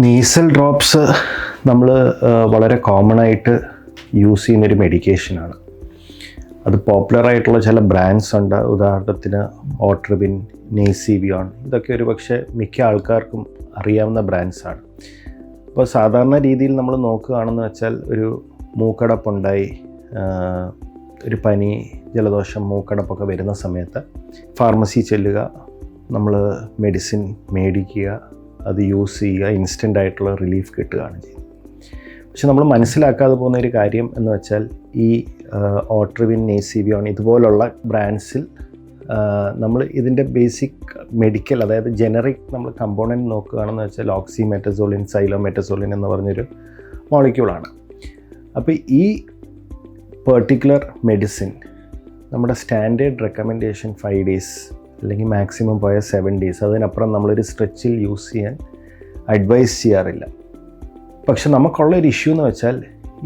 Nasal drops നമ്മൾ വളരെ common ആയിട്ട് യൂസ് ചെയ്യുന്നൊരു മെഡിക്കേഷനാണ്. അത് പോപ്പുലറായിട്ടുള്ള ചില ബ്രാൻഡ്സ് ഉണ്ട്. ഉദാഹരണത്തിന് ഓട്രിബിൻ, നെയ്സിവിയോൺ, ഇതൊക്കെ ഒരു പക്ഷേ മിക്ക ആൾക്കാർക്കും അറിയാവുന്ന ബ്രാൻഡ്സാണ്. അപ്പോൾ സാധാരണ രീതിയിൽ നമ്മൾ നോക്കുകയാണെന്ന് വെച്ചാൽ ഒരു മൂക്കടപ്പുണ്ടായി, ഒരു പനി, ജലദോഷം, മൂക്കടപ്പൊക്കെ വരുന്ന സമയത്ത് ഫാർമസി ചെല്ലുക, നമ്മൾ മെഡിസിൻ മേടിക്കുക, അത് യൂസ് ചെയ്യുക, ഇൻസ്റ്റൻ്റ് ആയിട്ടുള്ള റിലീഫ് കിട്ടുകയാണ് ചെയ്യുന്നത്. പക്ഷെ നമ്മൾ മനസ്സിലാക്കാതെ പോകുന്ന ഒരു കാര്യം എന്ന് വെച്ചാൽ ഈ ഓട്രിബിൻ, നെയ്സിവിയോൺ ഇതുപോലുള്ള ബ്രാൻഡ്സിൽ നമ്മൾ ഇതിൻ്റെ ബേസിക് മെഡിക്കൽ, അതായത് ജനറിക് നമ്മൾ കമ്പോണൻറ്റ് നോക്കുകയാണെന്ന് വെച്ചാൽ ഓക്സിമെറ്റസോളിൻ, സൈലോമെറ്റസോളിൻ എന്ന് പറഞ്ഞൊരു മോളിക്യൂളാണ്. അപ്പോൾ ഈ പെർട്ടിക്കുലർ മെഡിസിൻ നമ്മുടെ സ്റ്റാൻഡേർഡ് റെക്കമെൻഡേഷൻ 5 days അല്ലെങ്കിൽ മാക്സിമം പോയ 7 days, അതിനപ്പുറം നമ്മളൊരു സ്ട്രെച്ചിൽ യൂസ് ചെയ്യാൻ അഡ്വൈസ് ചെയ്യാറില്ല. പക്ഷെ നമുക്കുള്ളൊരു ഇഷ്യൂ എന്ന് വെച്ചാൽ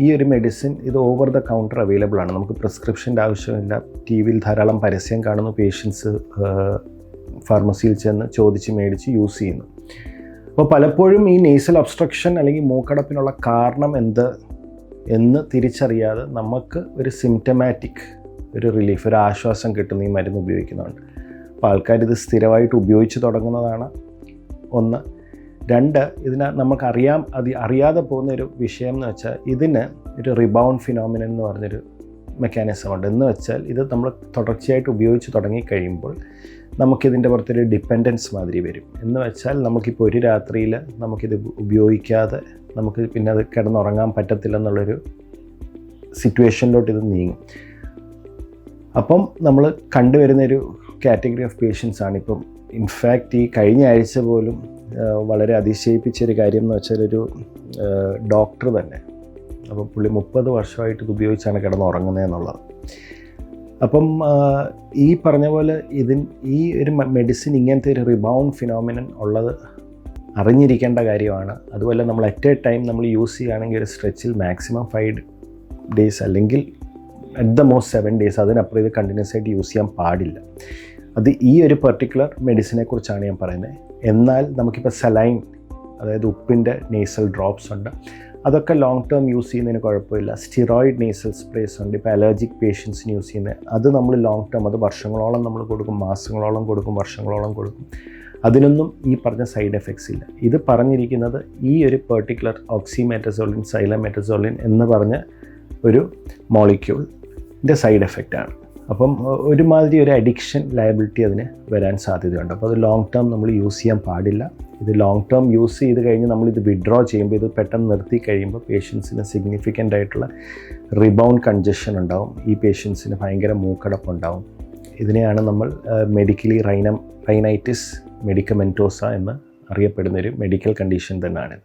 ഈ ഒരു മെഡിസിൻ ഇത് ഓവർ ദ കൗണ്ടർ അവൈലബിൾ ആണ്. നമുക്ക് പ്രിസ്ക്രിപ്ഷൻ്റെ ആവശ്യമില്ല. ടി വിയിൽ ധാരാളം പരസ്യം കാണുന്നു, പേഷ്യൻസ് ഫാർമസിയിൽ ചെന്ന് ചോദിച്ച് മേടിച്ച് യൂസ് ചെയ്യുന്നു. അപ്പോൾ പലപ്പോഴും ഈ നേസൽ ഒബ്സ്ട്രക്ഷൻ അല്ലെങ്കിൽ മൂക്കടപ്പിനുള്ള കാരണം എന്ന് തിരിച്ചറിയാതെ നമുക്ക് ഒരു സിംറ്റമാറ്റിക് ഒരു റിലീഫ്, ഒരു ആശ്വാസം കിട്ടുന്ന ഈ മരുന്ന് ഉപയോഗിക്കുന്നുണ്ട്. അപ്പോൾ ആൾക്കാരിത് സ്ഥിരമായിട്ട് ഉപയോഗിച്ച് തുടങ്ങുന്നതാണ് ഒന്ന്. 2, നമുക്ക് അറിയാതെ പോകുന്നൊരു വിഷയം എന്ന് വെച്ചാൽ ഇതിന് ഒരു റിബൗണ്ട് ഫിനോമിനൻ എന്ന് പറഞ്ഞൊരു മെക്കാനിസം ഉണ്ട്. എന്ന് വെച്ചാൽ ഇത് നമ്മൾ തുടർച്ചയായിട്ട് ഉപയോഗിച്ച് തുടങ്ങിക്കഴിയുമ്പോൾ നമുക്കിതിൻ്റെ പുറത്തൊരു ഡിപ്പെൻഡൻസ് മാതിരി വരും. എന്ന് വെച്ചാൽ നമുക്കിപ്പോൾ ഒരു രാത്രിയിൽ നമുക്കിത് ഉപയോഗിക്കാതെ നമുക്ക് പിന്നെ അത് കിടന്നുറങ്ങാൻ പറ്റത്തില്ലെന്നുള്ളൊരു സിറ്റുവേഷനിലോട്ട് ഇത് നീങ്ങും. അപ്പം നമ്മൾ കണ്ടുവരുന്നൊരു കാറ്റഗറി ഓഫ് പേഷ്യൻസ് ആണ്. ഇപ്പം ഇൻഫാക്റ്റ് ഈ കഴിഞ്ഞ ആഴ്ച പോലും വളരെ അതിശയിപ്പിച്ചൊരു കാര്യം എന്ന് വെച്ചാൽ ഒരു ഡോക്ടർ തന്നെ, അപ്പം പുള്ളി 30 വർഷമായിട്ട് ഇത് ഉപയോഗിച്ചാണ് കിടന്നുറങ്ങുന്നതെന്നുള്ളത്. അപ്പം ഈ പറഞ്ഞ പോലെ ഈ ഒരു മെഡിസിൻ ഇങ്ങനത്തെ ഒരു റിബൗണ്ട് ഫിനോമിനൻ ഉള്ളത് അറിഞ്ഞിരിക്കേണ്ട കാര്യമാണ്. അതുപോലെ നമ്മൾ അറ്റ് എ ടൈം നമ്മൾ യൂസ് ചെയ്യുകയാണെങ്കിൽ ഒരു സ്ട്രെച്ചിൽ മാക്സിമം 5 days അല്ലെങ്കിൽ അറ്റ് ദ മോസ്റ്റ് 7 days, അതിനപ്പുറം ഇത് കണ്ടിന്യൂസ് ആയിട്ട് യൂസ് ചെയ്യാൻ പാടില്ല. അത് ഈ ഒരു പെർട്ടിക്കുലർ മെഡിസിനെ കുറിച്ചാണ് ഞാൻ പറയുന്നത്. എന്നാൽ നമുക്കിപ്പോൾ സലൈൻ, അതായത് ഉപ്പിൻ്റെ നേസൽ ഡ്രോപ്സ് ഉണ്ട്, അതൊക്കെ ലോങ് ടേം യൂസ് ചെയ്യുന്നതിന് കുഴപ്പമില്ല. സ്റ്റിറോയിഡ് നേസൽ സ്പ്രേസ് ഉണ്ട്, ഇപ്പോൾ അലർജിക് പേഷ്യൻസിന് യൂസ് ചെയ്യുന്നത്. അത് നമ്മൾ ലോങ് ടേം, അത് വർഷങ്ങളോളം നമ്മൾ കൊടുക്കും, മാസങ്ങളോളം കൊടുക്കും, വർഷങ്ങളോളം കൊടുക്കും. അതിനൊന്നും ഈ പറഞ്ഞ സൈഡ് എഫക്ട്സ് ഇല്ല. ഇത് പറഞ്ഞിരിക്കുന്നത് ഈ ഒരു പെർട്ടിക്കുലർ ഓക്സിമെറ്റസോളിൻ, സൈലോമെറ്റസോളിൻ എന്ന് പറഞ്ഞ ഒരു മോളിക്യൂളിൻ്റെ സൈഡ് എഫക്റ്റാണ്. അപ്പം ഒരുമാതിരി ഒരു അഡിക്ഷൻ ലയബിലിറ്റി അതിന് വരാൻ സാധ്യതയുണ്ട്. അപ്പോൾ അത് ലോങ് ടേം നമ്മൾ യൂസ് ചെയ്യാൻ പാടില്ല. ഇത് ലോങ് ടേം യൂസ് ചെയ്ത് കഴിഞ്ഞ് നമ്മളിത് വിഡ്രോ ചെയ്യുമ്പോൾ, ഇത് പെട്ടെന്ന് നിർത്തി കഴിയുമ്പോൾ പേഷ്യൻസിന് സിഗ്നിഫിക്കൻ്റ് ആയിട്ടുള്ള റിബൗണ്ട് കൺജഷൻ ഉണ്ടാവും. ഈ പേഷ്യൻസിന് ഭയങ്കര മൂക്കടപ്പുണ്ടാവും. ഇതിനെയാണ് നമ്മൾ മെഡിക്കലി റൈനൈറ്റിസ് മെഡിക്കമെൻറ്റോസ എന്ന് അറിയപ്പെടുന്നൊരു മെഡിക്കൽ കണ്ടീഷൻ തന്നെയാണ്.